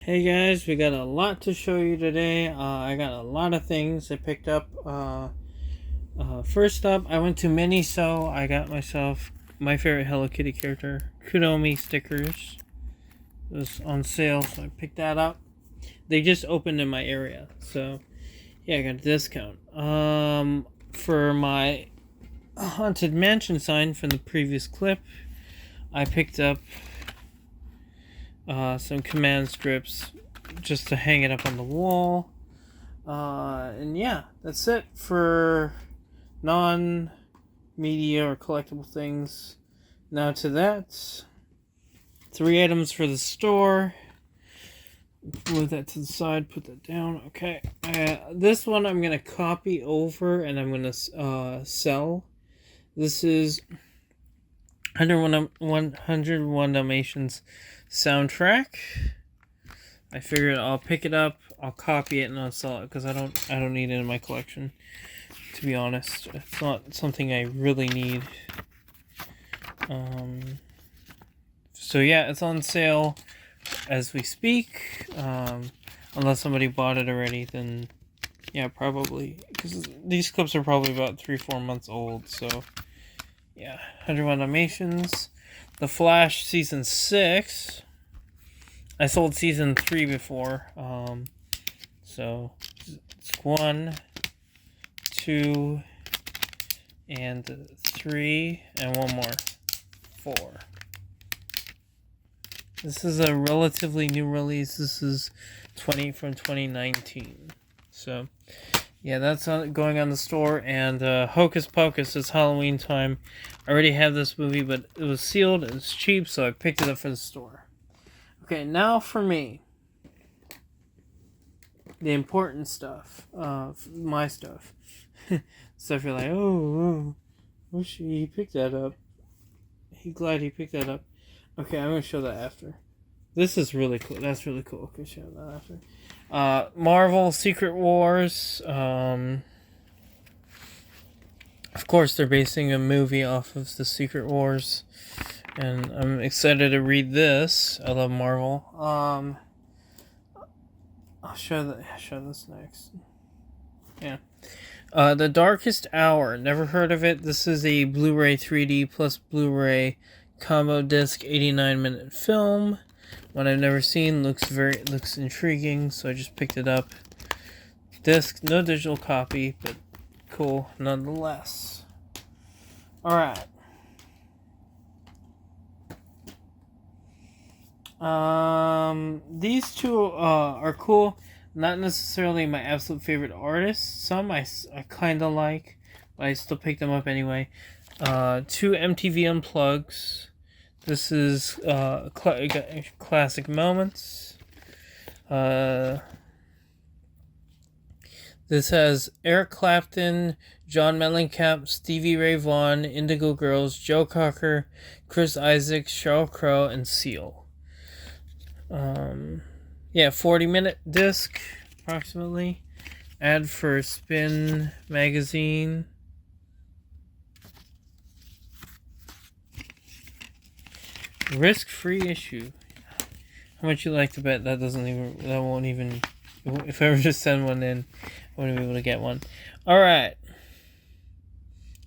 Hey guys, we got a lot to show you today. I got a lot of things I picked up. First up, I went to Miniso. I got myself my favorite Hello Kitty character, Kudomi stickers. It was on sale, so I picked that up. They just opened in my area, so yeah, I got a discount. For my Haunted Mansion sign from the previous clip, I picked up some command strips just to hang it up on the wall. And yeah, that's it for non-media or collectible things. Now to that. 3 items for the store. Move that to the side, put that down. Okay. This one I'm going to copy over and I'm going to sell. This is 101 Dalmatians soundtrack. I figured I'll pick it up, I'll copy it, and I'll sell it because I don't need it in my collection. To be honest, it's not something I really need. So yeah, it's on sale as we speak. Unless somebody bought it already, then yeah, probably, because these clips are probably about 3-4 months old. So yeah, 101 Dalmatians. The Flash season 6. I sold season 3 before. So it's 1, 2, and 3, and one more, 4. This is a relatively new release. This is from 2019. So yeah, that's going on the store. And Hocus Pocus, it's Halloween time. I already have this movie, but it was sealed. It's cheap, so I picked it up for the store. Okay, now for me. The important stuff. My stuff. Stuff you're like, oh, wish he picked that up. Glad he picked that up. Okay, I'm going to show that after. This is really cool. That's really cool. Okay, show that after. Marvel Secret Wars. Of course, they're basing a movie off of the Secret Wars. And I'm excited to read this. I love Marvel. I'll show this next. Yeah. The Darkest Hour. Never heard of it. This is a Blu-ray 3D plus Blu-ray combo disc 89-minute film. One I've never seen. Looks intriguing, so I just picked it up. Disc, no digital copy, but cool nonetheless. Alright. These two are cool. Not necessarily my absolute favorite artists. Some I kind of like, but I still pick them up anyway. 2 MTV Unplugs. This is classic moments. This has Eric Clapton, John Mellencamp, Stevie Ray Vaughan, Indigo Girls, Joe Cocker, Chris Isaak, Sheryl Crow, and Seal. Yeah, 40-minute disc, approximately. Ad for Spin magazine. Risk-free issue. How much you like to bet that won't even, if I ever just send one in, I wouldn't be able to get one. Alright.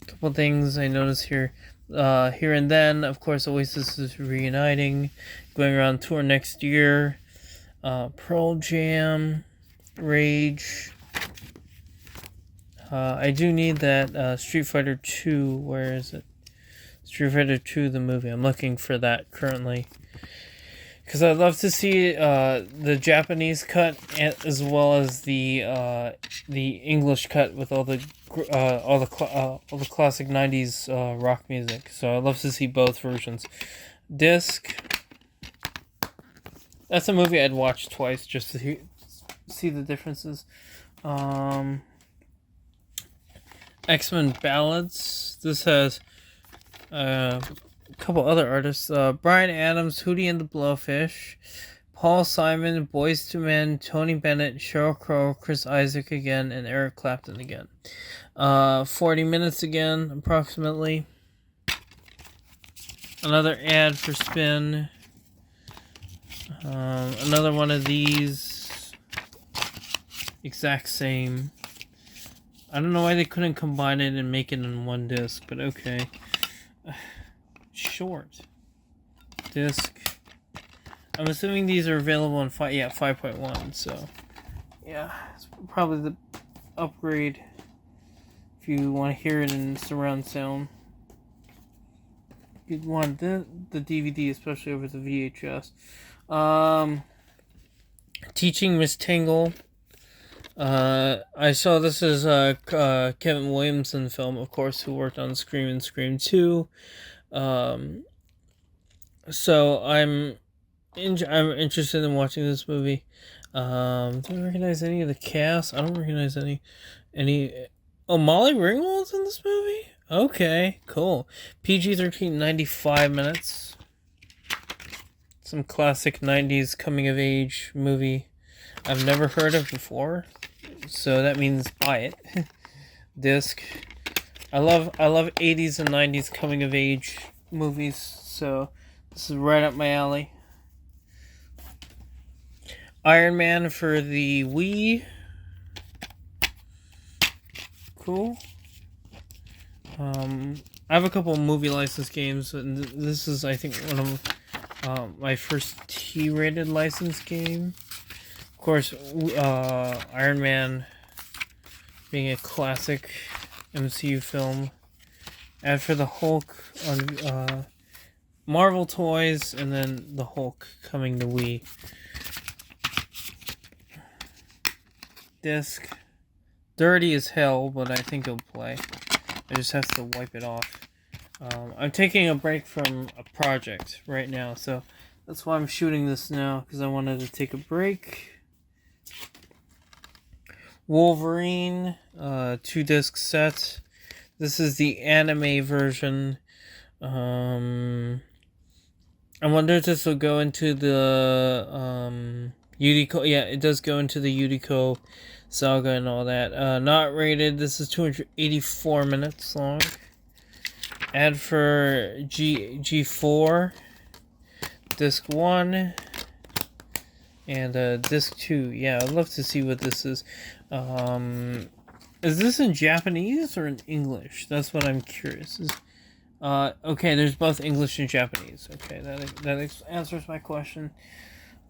Couple things I noticed here. Here and Then, of course, Oasis is reuniting, going around tour next year. Pearl Jam, Rage. I do need that Street Fighter 2. Where is it? Street Fighter 2, the movie. I'm looking for that currently. Because I'd love to see the Japanese cut as well as the English cut with all the classic 90s rock music. So I'd love to see both versions. Disc. That's a movie I'd watch twice just to see the differences. X-Men Ballads. This has a couple other artists. Bryan Adams, Hootie and the Blowfish, Paul Simon, Boyz II Men, Tony Bennett, Sheryl Crow, Chris Isaak again, and Eric Clapton again. 40 minutes again, approximately. Another ad for Spin. Another one of these. Exact same. I don't know why they couldn't combine it and make it in one disc, but okay. Short. Disc. I'm assuming these are available in 5.1, so yeah, it's probably the upgrade if you want to hear it in surround sound. You'd want the DVD, especially over the VHS. Teaching Miss Tingle. I saw this is a Kevin Williamson film, of course, who worked on Scream and Scream 2. So I'm interested in watching this movie. Do I recognize any of the cast? I don't recognize any. Oh, Molly Ringwald's in this movie? Okay, cool. PG-13, 95 minutes. Some classic 90s coming-of-age movie I've never heard of before. So that means buy it. Disc. I love 80s and 90s coming-of-age movies, so this is right up my alley. Iron Man for the Wii. Cool. I have a couple movie license games, and this is, I think, one of my first T-rated license game. Of course, Iron Man being a classic MCU film. Ad for the Hulk on Marvel Toys, and then the Hulk coming to Wii. Disc. Dirty as hell, but I think it'll play. I just have to wipe it off. I'm taking a break from a project right now, so that's why I'm shooting this now, because I wanted to take a break. Wolverine, 2-disc set. This is the anime version. I wonder if this will go into the Yuriko. Yeah, it does go into the Yuriko saga and all that. Not rated. This is 284 minutes long. Ad for G4, disc 1, and disc 2. Yeah, I'd love to see what this is. Is this in Japanese or in English? That's what I'm curious. Okay, there's both English and Japanese. Okay, that answers my question.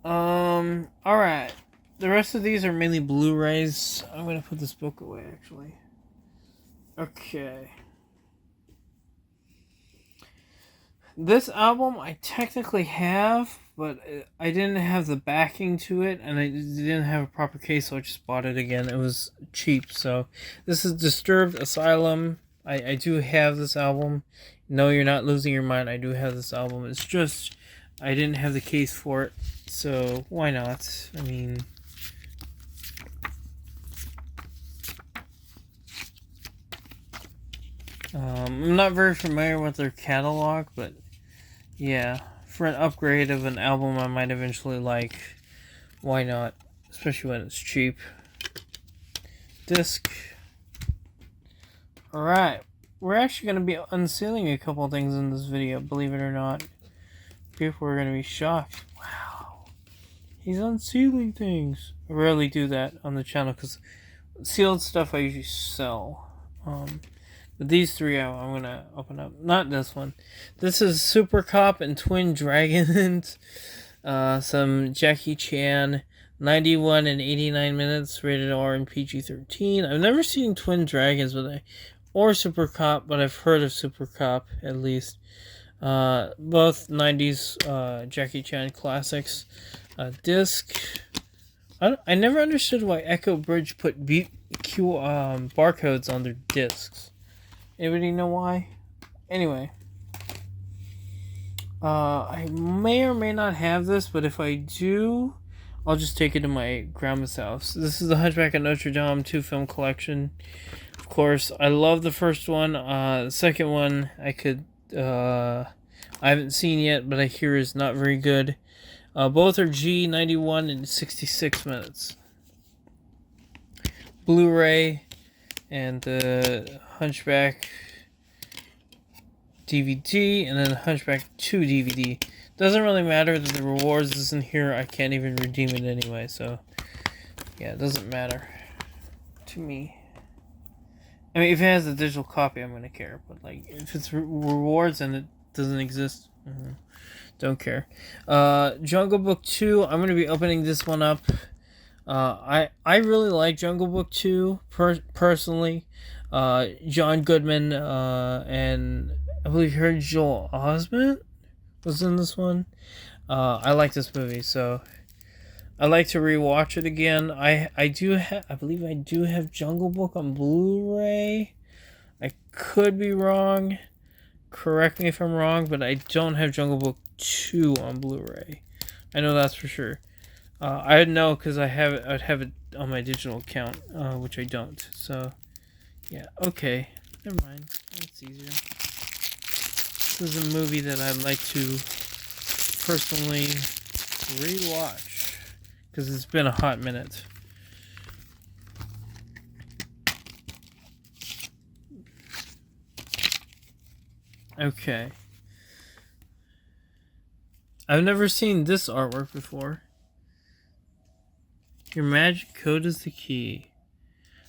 Alright. The rest of these are mainly Blu-rays. I'm gonna put this book away, actually. Okay. This album I technically have, but I didn't have the backing to it, and I didn't have a proper case, so I just bought it again. It was cheap, so this is Disturbed Asylum. I do have this album. No, you're not losing your mind. I do have this album. It's just I didn't have the case for it, so why not? I mean, I'm not very familiar with their catalog, but yeah, for an upgrade of an album I might eventually like, why not? Especially when it's cheap. Disc. Alright, we're actually going to be unsealing a couple things in this video, believe it or not. People are going to be shocked. Wow, he's unsealing things. I rarely do that on the channel because sealed stuff I usually sell. But these three I'm going to open up. Not this one. This is Super Cop and Twin Dragons. Some Jackie Chan. 91 and 89 minutes. Rated R and PG-13. I've never seen Twin Dragons or Super Cop, but I've heard of Super Cop at least. Both 90s Jackie Chan classics. Disc. I never understood why Echo Bridge put barcodes on their discs. Anybody know why? Anyway. I may or may not have this, but if I do, I'll just take it to my grandma's house. This is the Hunchback of Notre Dame 2-film collection. Of course, I love the first one. The second one, I haven't seen yet, but I hear is not very good. Both are G91 and 66 minutes. Blu-ray and the Hunchback DVD, and then the Hunchback 2 DVD. doesn't really matter that the rewards isn't here. I can't even redeem it anyway, so yeah, it doesn't matter to me. I mean, if it has a digital copy, I'm gonna care. But like, if it's rewards and it doesn't exist, don't care. Jungle Book 2. I'm gonna be opening this one up. I really like Jungle Book 2 personally. John Goodman and I believe her Joel Osment was in this one. I like this movie, so I like to rewatch it again. I believe I do have Jungle Book on Blu-ray. I could be wrong. Correct me if I'm wrong, but I don't have Jungle Book 2 on Blu-ray. I know that's for sure. I know because I'd have it on my digital account, which I don't. So, yeah, okay, never mind. That's easier. This is a movie that I'd like to personally rewatch because it's been a hot minute. Okay. I've never seen this artwork before. Your magic code is the key.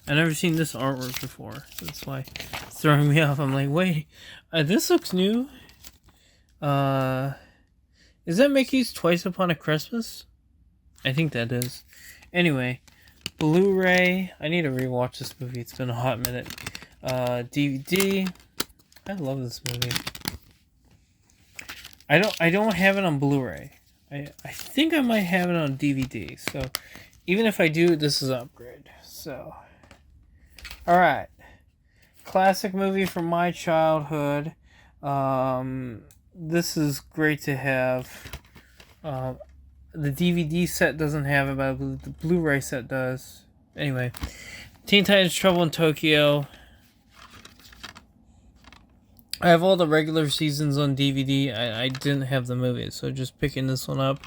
I've never seen this artwork before. That's why it's throwing me off. I'm like, wait, this looks new. Is that Mickey's Twice Upon a Christmas? I think that is. Anyway, Blu-ray. I need to rewatch this movie. It's been a hot minute. DVD. I love this movie. I don't have it on Blu-ray. I think I might have it on DVD. So even if I do, this is an upgrade. So alright. Classic movie from my childhood. This is great to have. The DVD set doesn't have it, but the Blu-ray set does. Anyway, Teen Titans Trouble in Tokyo. I have all the regular seasons on DVD. I didn't have the movies, so just picking this one up.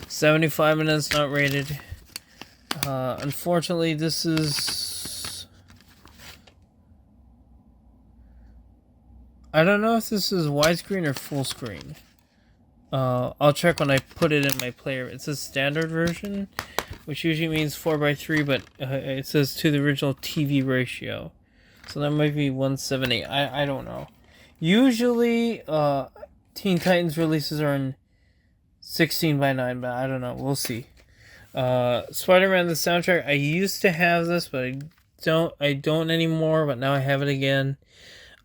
75 minutes, not rated. Unfortunately, this is... I don't know if this is widescreen or full screen. I'll check when I put it in my player. It says standard version, which usually means 4:3, but it says to the original TV ratio. So that might be 170. I don't know. Usually, Teen Titans releases are in 16:9, but I don't know. We'll see. Spider-Man the soundtrack. I used to have this, but I don't anymore. But now I have it again.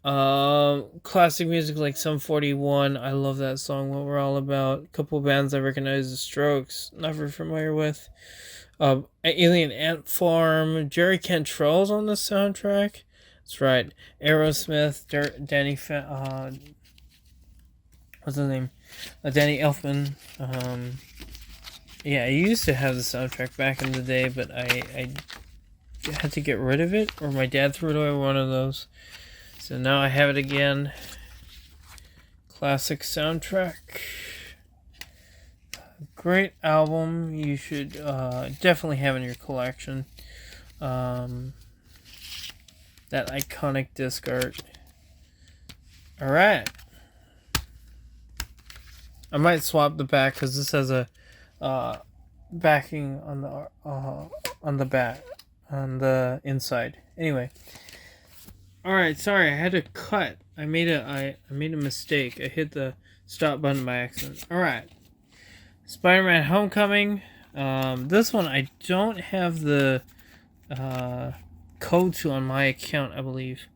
Classic music like Sum 41. I love that song. What We're All About. A couple of bands I recognize: The Strokes. Never familiar with. Alien Ant Farm. Jerry Cantrell's on the soundtrack. That's right. Aerosmith, Danny, what's his name? Danny Elfman. Yeah, I used to have the soundtrack back in the day, but I had to get rid of it, or my dad threw it away, one of those. So now I have it again. Classic soundtrack. Great album. You should definitely have in your collection. That iconic disc art. Alright. I might swap the back because this has a backing on the back, on the inside. Anyway. Alright, sorry, I had to cut. I made a mistake. I hit the stop button by accident. Alright. Spider-Man Homecoming. This one I don't have the code to on my account, I believe.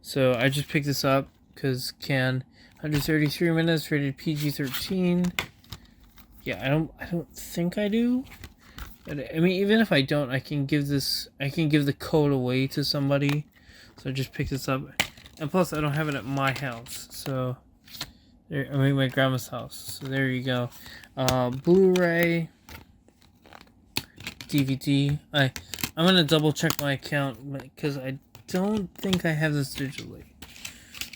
So I just picked this up because 133 minutes, rated PG-13. Yeah, I don't think I do. But I mean, even if I don't, I can give the code away to somebody. So I just picked this up. And plus I don't have it at my house. So my grandma's house. So there you go. Blu-ray, DVD. I'm gonna double check my account because I don't think I have this digitally.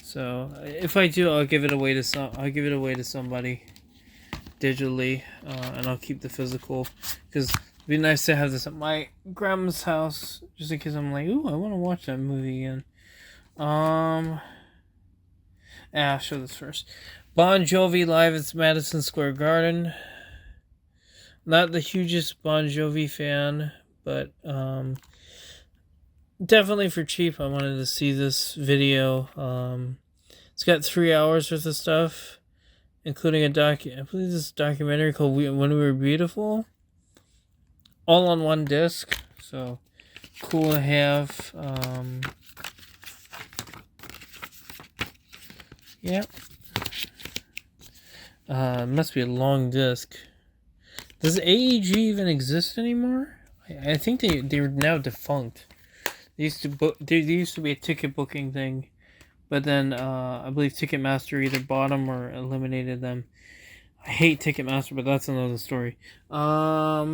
So if I do, I'll give it away to somebody digitally, and I'll keep the physical because it'd be nice to have this at my grandma's house just in case I'm like, ooh, I want to watch that movie again. I'll show this first. Bon Jovi live at Madison Square Garden. Not the hugest Bon Jovi fan, but definitely for cheap. I wanted to see this video. It's got 3 hours worth of stuff, including I believe this documentary called "When We Were Beautiful," all on one disc. So cool to have. Yeah. Must be a long disc. Does AEG even exist anymore? I think they're now defunct. They used to there used to be a ticket booking thing, but then I believe Ticketmaster either bought them or eliminated them. I hate Ticketmaster, but that's another story. Should I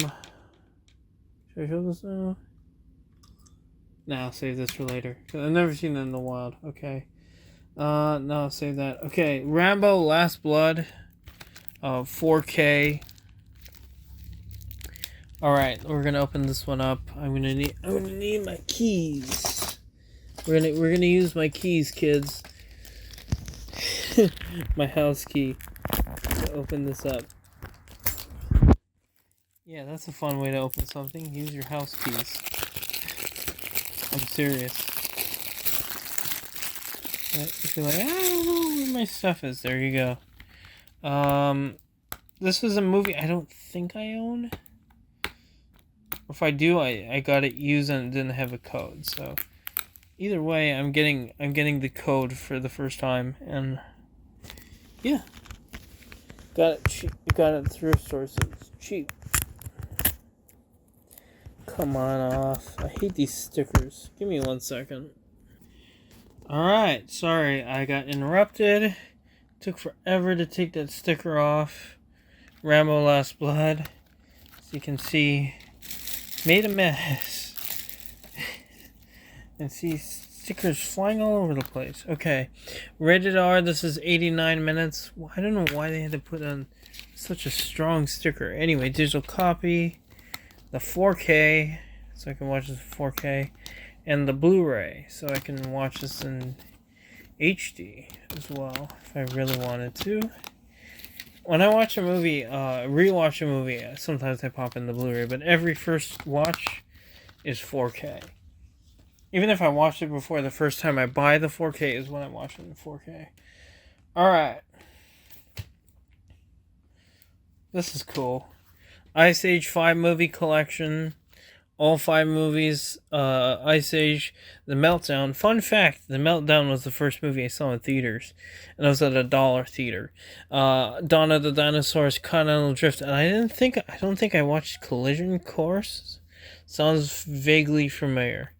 show this now? Nah, I'll save this for later. I've never seen it in the wild. Okay. No, I'll save that. Okay, Rambo: Last Blood, 4K. All right, we're gonna open this one up. I'm gonna need my keys. We're gonna use my keys, kids. My house key to open this up. Yeah, that's a fun way to open something. Use your house keys. I'm serious. If you're like, I don't know where my stuff is. There you go. This is a movie I don't think I own. Or if I do, I got it used and it didn't have a code. So either way, I'm getting the code for the first time, and yeah, got it cheap. Got it through sources cheap. Come on off. I hate these stickers. Give me 1 second. Alright, sorry, I got interrupted. Took forever to take that sticker off. Rambo: Last Blood. As you can see, made a mess. And see stickers flying all over the place. Okay, rated R, this is 89 minutes. I don't know why they had to put on such a strong sticker. Anyway, digital copy. The 4K, so I can watch this in 4K, and the Blu-ray, so I can watch this in HD as well, if I really wanted to. When I watch a movie, rewatch a movie, sometimes I pop in the Blu-ray, but every first watch is 4K. Even if I watched it before, the first time I buy the 4K is when I watch it in 4K. Alright. This is cool. Ice Age 5 movie collection. All 5 movies. Ice Age. The Meltdown. Fun fact, The Meltdown was the first movie I saw in theaters. And it was at a dollar theater. Dawn of the Dinosaurs, Continental Drift. And I don't think I watched Collision Course. Sounds vaguely familiar.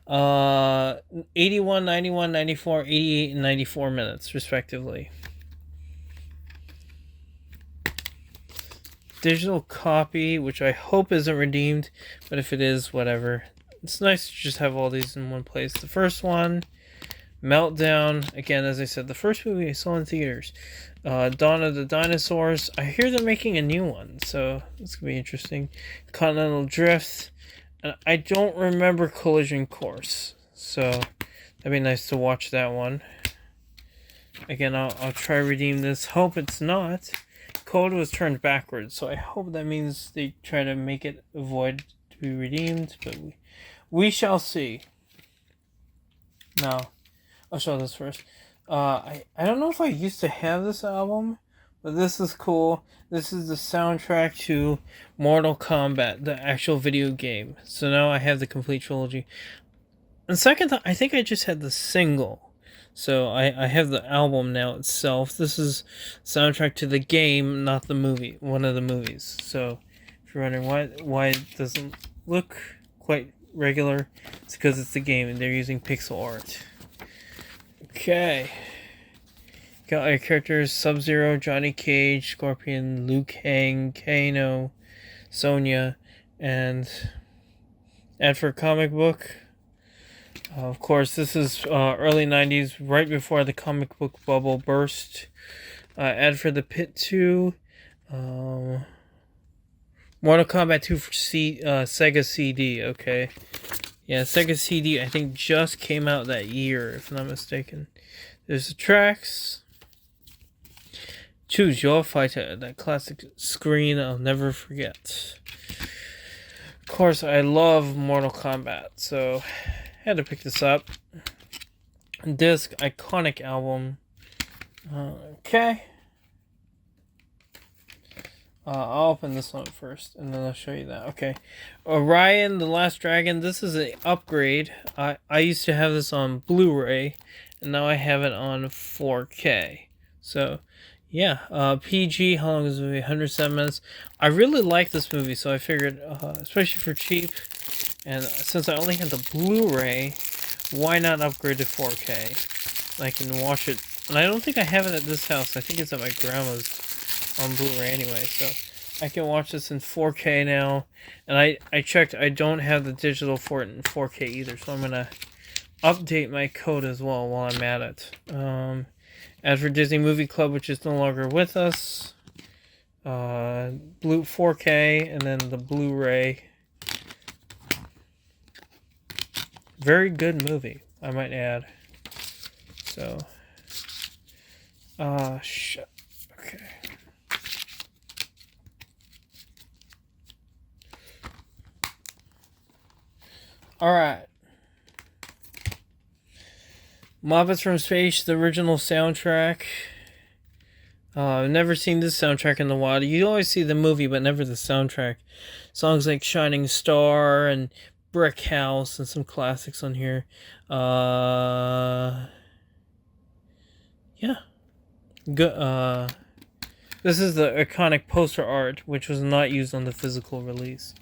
81, 91, 94, 88, and 94 minutes, respectively. Digital copy, which I hope isn't redeemed, but if it is, whatever. It's nice to just have all these in one place. The first one, Meltdown, again, as I said, the first movie I saw in theaters. Dawn of the Dinosaurs, I hear they're making a new one, so it's going to be interesting. Continental Drift, and I don't remember Collision Course, so that'd be nice to watch that one. Again, I'll try to redeem this. Hope it's not. Code was turned backwards, so I hope that means they try to make it avoid to be redeemed, but we shall see. Now, I'll show this first. I don't know if I used to have this album, but this is cool. This is the soundtrack to Mortal Kombat, the actual video game. So now I have the complete trilogy. And second, I think I just had the single. So I have the album now itself. This is soundtrack to the game, not the movie. One of the movies. So if you're wondering why it doesn't look quite regular, it's because it's the game and they're using pixel art. Okay. Got our characters: Sub-Zero, Johnny Cage, Scorpion, Liu Kang, Kano, Sonya, and ad for a comic book. Of course, this is early 90s, right before the comic book bubble burst. Ad for the Pit 2. Mortal Kombat 2 for Sega CD, okay. Yeah, Sega CD, I think, just came out that year, if I'm not mistaken. There's the tracks. Choose your fighter. That classic screen I'll never forget. Of course, I love Mortal Kombat, so I had to pick this up. Disc, iconic album. Okay. I'll open this one first, and then I'll show you that. Okay. Orion, The Last Dragon. This is an upgrade. I used to have this on Blu-ray, and now I have it on 4K. So, yeah. PG, how long is the movie? 107 minutes. I really like this movie, so I figured, especially for cheap, and since I only had the Blu-ray, why not upgrade to 4K? I can watch it. And I don't think I have it at this house. I think it's at my grandma's on Blu-ray anyway, so I can watch this in 4K now. And I checked, I don't have the digital for it in 4K either, so I'm gonna update my code as well while I'm at it. As for Disney Movie Club, which is no longer with us, blue 4K, and then the Blu-ray. Very good movie, I might add. So, shit. Okay. Alright. Muppets from Space, the original soundtrack. I've never seen this soundtrack in the wild. You always see the movie, but never the soundtrack. Songs like Shining Star and Brick House and some classics on here. Yeah. Good. This is the iconic poster art, which was not used on the physical release.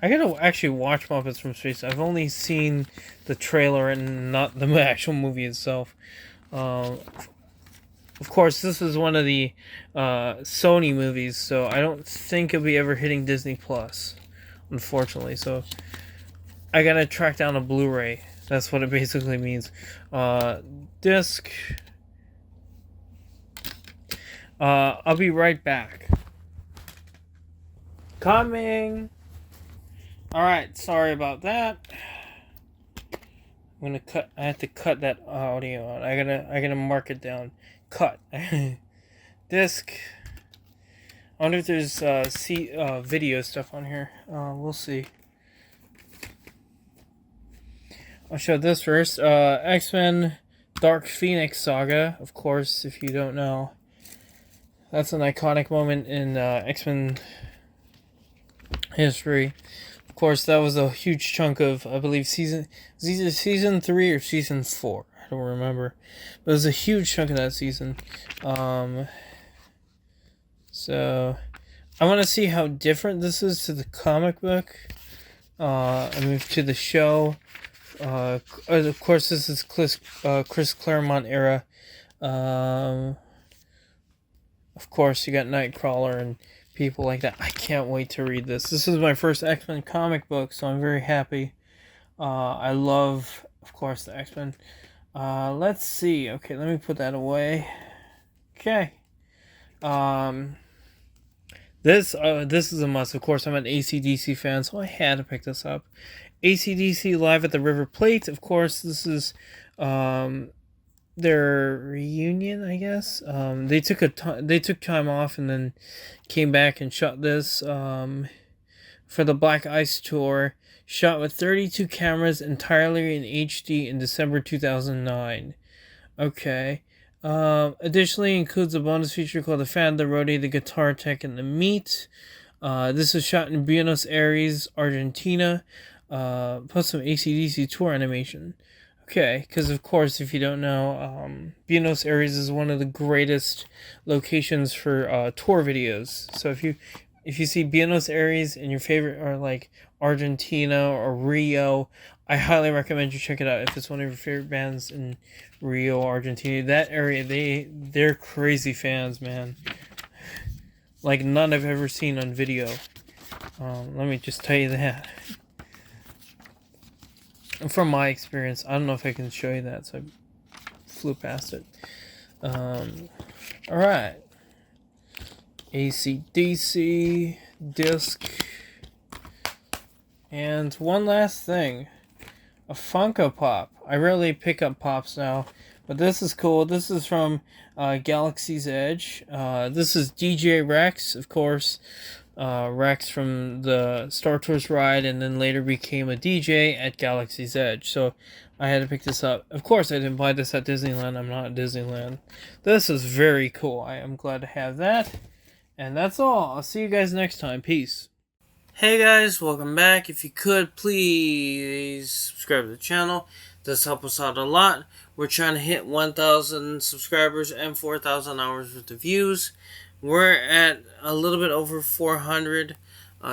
I gotta actually watch Muppets from Space. I've only seen the trailer and not the actual movie itself. Of course, this is one of the Sony movies, so I don't think it'll be ever hitting Disney Plus, unfortunately. So I gotta track down a Blu-ray. That's what it basically means. Disc. I'll be right back. Coming. Alright, sorry about that. I have to cut that audio out. I gotta mark it down. Cut. Disc. I wonder if there's video stuff on here. We'll see. I'll show this first. X-Men Dark Phoenix Saga, of course, if you don't know. That's an iconic moment in X-Men history. Of course, that was a huge chunk of, I believe, season 3 or season 4. I don't remember. But it was a huge chunk of that season. So, I want to see how different this is to the comic book. I moved to the show. Of course, this is Chris Claremont era. Of course, you got Nightcrawler and people like that. I can't wait to read this. This is my first X-Men comic book, so I'm very happy. I love, of course, the X-Men. Let's see. Okay, let me put that away. Okay. This is a must. Of course, I'm an AC/DC fan, so I had to pick this up. AC/DC Live at the River Plate. Of course, this is their reunion, I guess. They took time off and then came back and shot this for the Black Ice Tour. Shot with 32 cameras entirely in HD in December 2009. Okay. Additionally, includes a bonus feature called the Fan, the Roadie, the Guitar Tech, and the Meat. This was shot in Buenos Aires, Argentina. Plus some AC/DC tour animation. Okay, because of course, if you don't know, Buenos Aires is one of the greatest locations for tour videos. So if you see Buenos Aires and your favorite are like Argentina or Rio, I highly recommend you check it out. If it's one of your favorite bands in Rio, Argentina, that area, they're crazy fans, man. Like none I've ever seen on video. Let me just tell you that. From my experience, I don't know if I can show you that, so I flew past it. Alright. AC/DC, disc. And one last thing. a Funko Pop. I rarely pick up pops now, but this is cool. This is from Galaxy's Edge. This is DJ Rex, of course. Rex from the Star Tours ride, and then later became a DJ at Galaxy's Edge. So I had to pick this up. Of course, I didn't buy this at Disneyland. I'm not at Disneyland. This is very cool. I am glad to have that. And that's all. I'll see you guys next time. Peace. Hey guys, welcome back. If you could, please subscribe to the channel. It does help us out a lot. We're trying to hit 1,000 subscribers and 4,000 hours worth of views. We're at a little bit over 400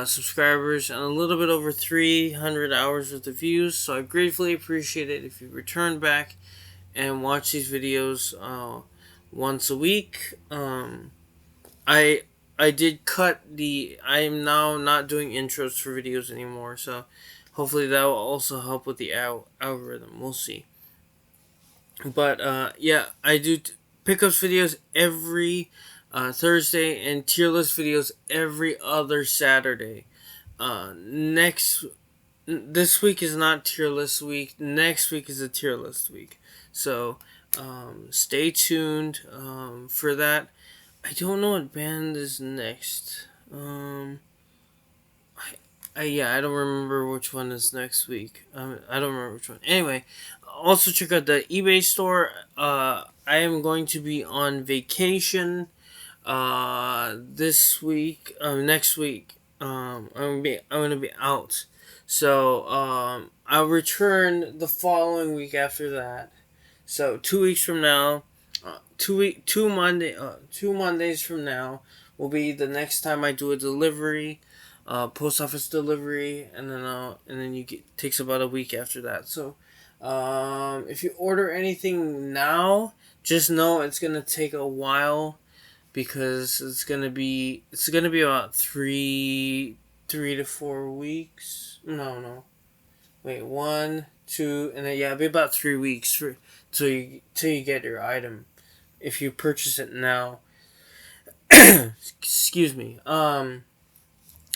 subscribers and a little bit over 300 hours worth of views. So I gratefully appreciate it if you return back and watch these videos once a week. I did cut I am now not doing intros for videos anymore, so hopefully that will also help with the algorithm. We'll see. But yeah, I do pickups videos every Thursday and tier list videos every other Saturday. This week is not tier list week. Next week is a tier list week. So stay tuned for that. I don't know what band is next. I don't remember which one is next week. I don't remember which one. Anyway, also check out the eBay store. I am going to be on vacation this week. Next week. I'm gonna be out. So I'll return the following week after that. So 2 weeks from now. 2 Mondays from now will be the next time I do a delivery, post office delivery, and then takes about a week after that. So, if you order anything now, just know it's gonna take a while because it's gonna be about 3 to 4 weeks. No, wait, 1, 2, and then it'll be about 3 weeks till you get your item. If you purchase it now, excuse me.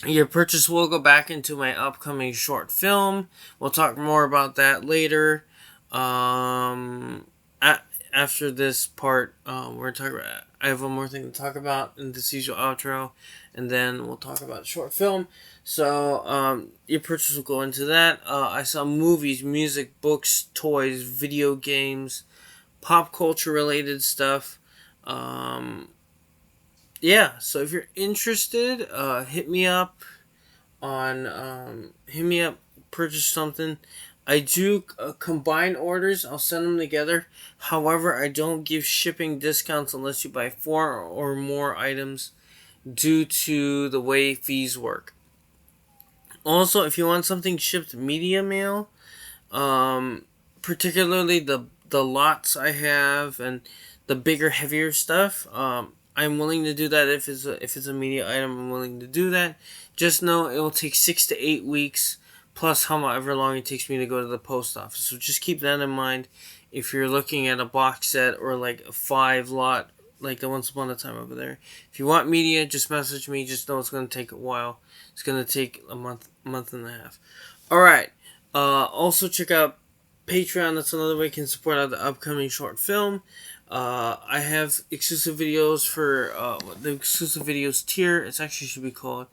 Your purchase will go back into my upcoming short film. We'll talk more about that later. After this part, we're talking about. I have one more thing to talk about in this usual outro, and then we'll talk about short film. So, your purchase will go into that. I saw movies, music, books, toys, video games, pop culture related stuff. So if you're interested, hit me up, purchase something. I do combine orders. I'll send them together. However, I don't give shipping discounts unless you buy 4 or more items due to the way fees work. Also, if you want something shipped media mail, particularly the lots I have and the bigger, heavier stuff, I'm willing to do that. If it's a media item, I'm willing to do that. Just know it will take 6 to 8 weeks, plus however long it takes me to go to the post office. So just keep that in mind if you're looking at a box set or like a 5 lot, like the Once Upon a Time over there. If you want media, just message me. Just know it's going to take a while. It's going to take a month and a half. Alright. Also check out Patreon. That's another way you can support out the upcoming short film. I have exclusive videos for the exclusive videos tier. It actually should be called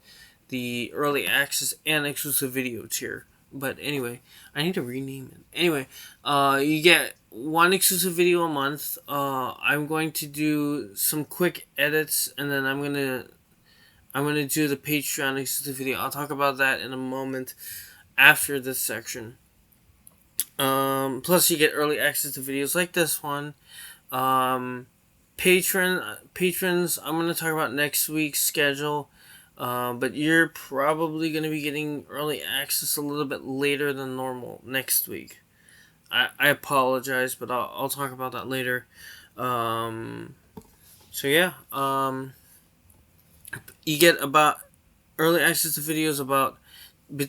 the early access and exclusive video tier. But anyway, I need to rename it. Anyway, you get one exclusive video a month. I'm going to do some quick edits, and then I'm gonna do the Patreon exclusive video. I'll talk about that in a moment after this section. Plus you get early access to videos like this one. Patrons, I'm going to talk about next week's schedule. But you're probably going to be getting early access a little bit later than normal next week. I apologize, but I'll talk about that later. You get about early access to videos about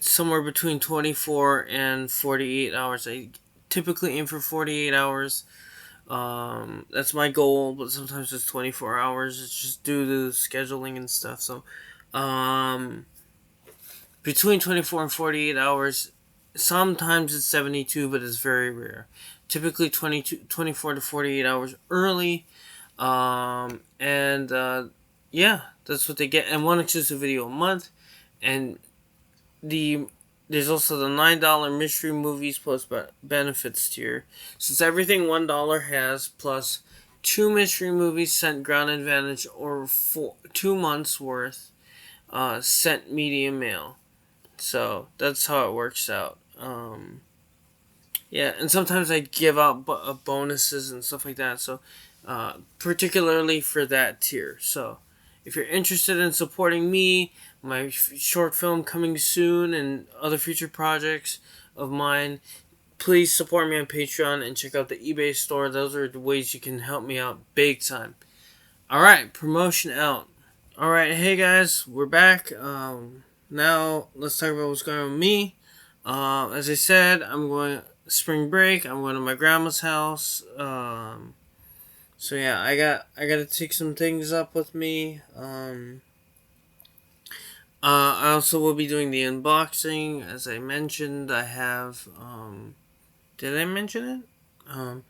somewhere between 24 and 48 hours. I typically aim for 48 hours. That's my goal, but sometimes it's 24 hours. It's just due to scheduling and stuff. So, between 24 and 48 hours sometimes it's 72, but it's very rare. Typically 24 to 48 hours early. And yeah, that's what they get. And one exclusive video a month. And the there's also the $9 mystery movies plus benefits tier. So it's everything $1 has plus 2 mystery movies sent ground advantage or 2 months worth sent medium mail. So that's how it works out. Yeah, and sometimes I give out bonuses and stuff like that. So, particularly for that tier. So, if you're interested in supporting me, my short film coming soon, and other future projects of mine, please support me on Patreon and check out the eBay store. Those are the ways you can help me out big time. All right, promotion out. All right, hey guys, we're back. Now let's talk about what's going on with me. As I said, I'm going spring break. I'm going to my grandma's house. So yeah, I got to take some things up with me. I also will be doing the unboxing, as I mentioned. I have did I mention it?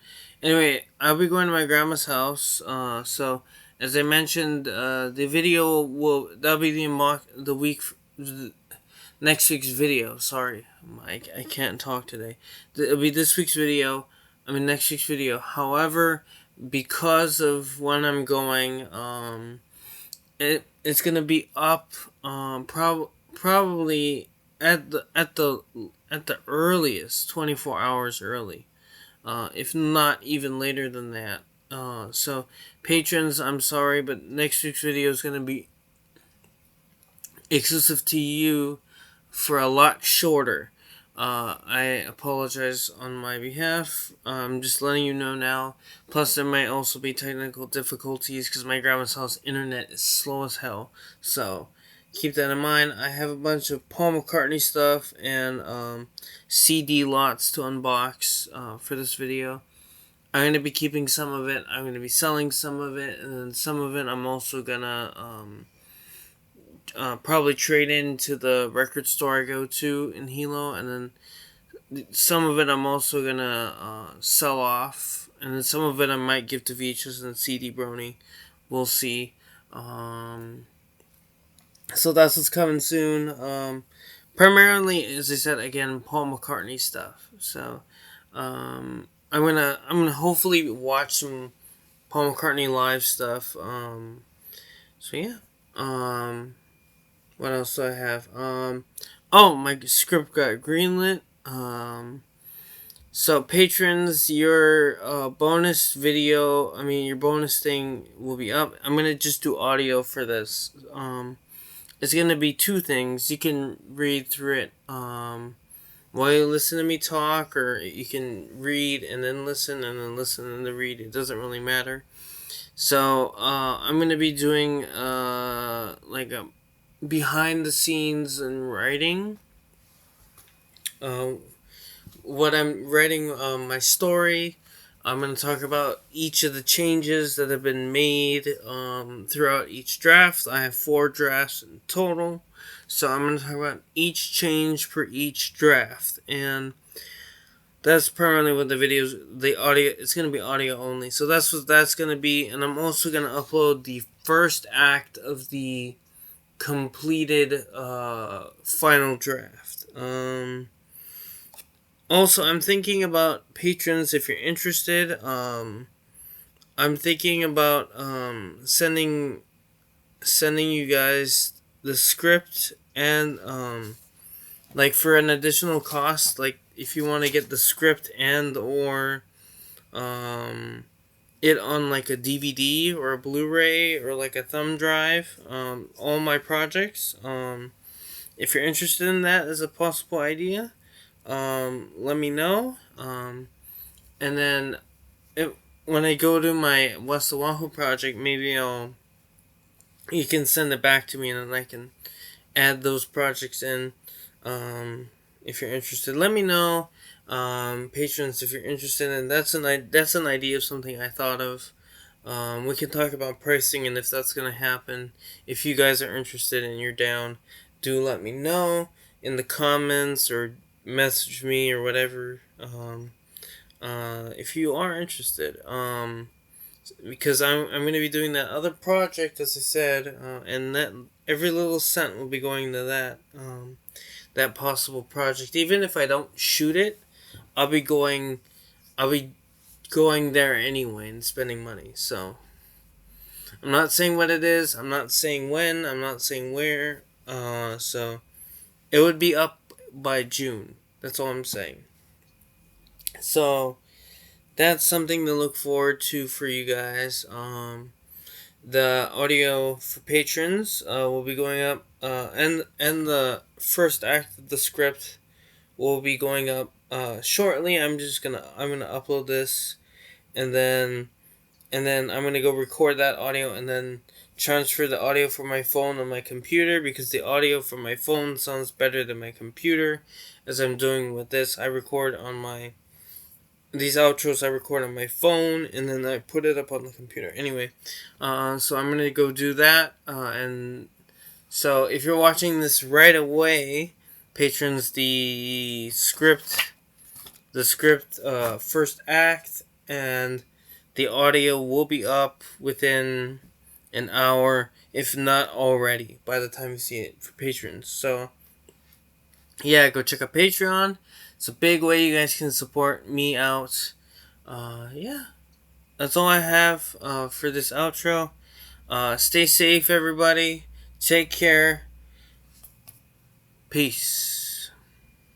Anyway, I'll be going to my grandma's house. So as I mentioned, the video that'll be the week next week's video. Sorry, I can't talk today. It'll be this week's video. Next week's video. However, because of when I'm going, it's gonna be up probably at the earliest 24 hours early, if not even later than that. So patrons, I'm sorry, but next week's video is gonna be exclusive to you for a lot shorter. I apologize on my behalf. I'm just letting you know now. Plus, there might also be technical difficulties because my grandma's house internet is slow as hell. So, keep that in mind. I have a bunch of Paul McCartney stuff and CD lots to unbox for this video. I'm going to be keeping some of it. I'm going to be selling some of it. And then some of it I'm also going to probably trade into the record store I go to in Hilo, and then some of it I'm also gonna sell off, and then some of it I might give to Vichas and CD Brony. We'll see. So that's what's coming soon. Primarily, as I said again, Paul McCartney stuff. So I'm gonna hopefully watch some Paul McCartney live stuff. So yeah. What else do I have? My script got greenlit. So patrons, your bonus video, your bonus thing will be up. I'm gonna just do audio for this. It's gonna be 2 things. You can read through it while you listen to me talk, or you can read and then listen and then listen and then read. It doesn't really matter. So I'm gonna be doing like a behind the scenes and writing. What I'm writing, my story. I'm going to talk about each of the changes that have been made throughout each draft. I have 4 drafts in total. So I'm going to talk about each change per each draft. And that's primarily what the audio, it's going to be audio only. So that's what that's going to be. And I'm also going to upload the first act of the completed final draft. Also, I'm thinking about patrons. If you're interested, I'm thinking about sending you guys the script and like for an additional cost. Like if you want to get the script and or it on like a DVD or a Blu-ray or like a thumb drive. All my projects. If you're interested in that as a possible idea, let me know. And then when I go to my West Oahu project, maybe you can send it back to me and then I can add those projects in. If you're interested, let me know. Patrons, if you're interested, and that's an idea of something I thought of. We can talk about pricing and if that's gonna happen. If you guys are interested and you're down, do let me know in the comments or message me or whatever. If you are interested, because I'm gonna be doing that other project, as I said, and that every little cent will be going to that possible project. Even if I don't shoot it, I'll be going I'll be going there anyway and spending money. So I'm not saying what it is. I'm not saying when. I'm not saying where. So it would be up by June. That's all I'm saying. So that's something to look forward to for you guys. The audio for patrons will be going up, and the first act of the script will be going up shortly. I'm gonna upload this, and then I'm gonna go record that audio, and then transfer the audio from my phone on my computer, because the audio from my phone sounds better than my computer. As I'm doing with this, I record on my these outros. I record on my phone, and then I put it up on the computer. Anyway, so I'm gonna go do that, and so if you're watching this right away, patrons, the script first act and the audio will be up within an hour, if not already, by the time you see it for patrons. So yeah, go check out Patreon. It's a big way you guys can support me out. Yeah, that's all I have for this outro. Stay safe, everybody. Take care. Peace.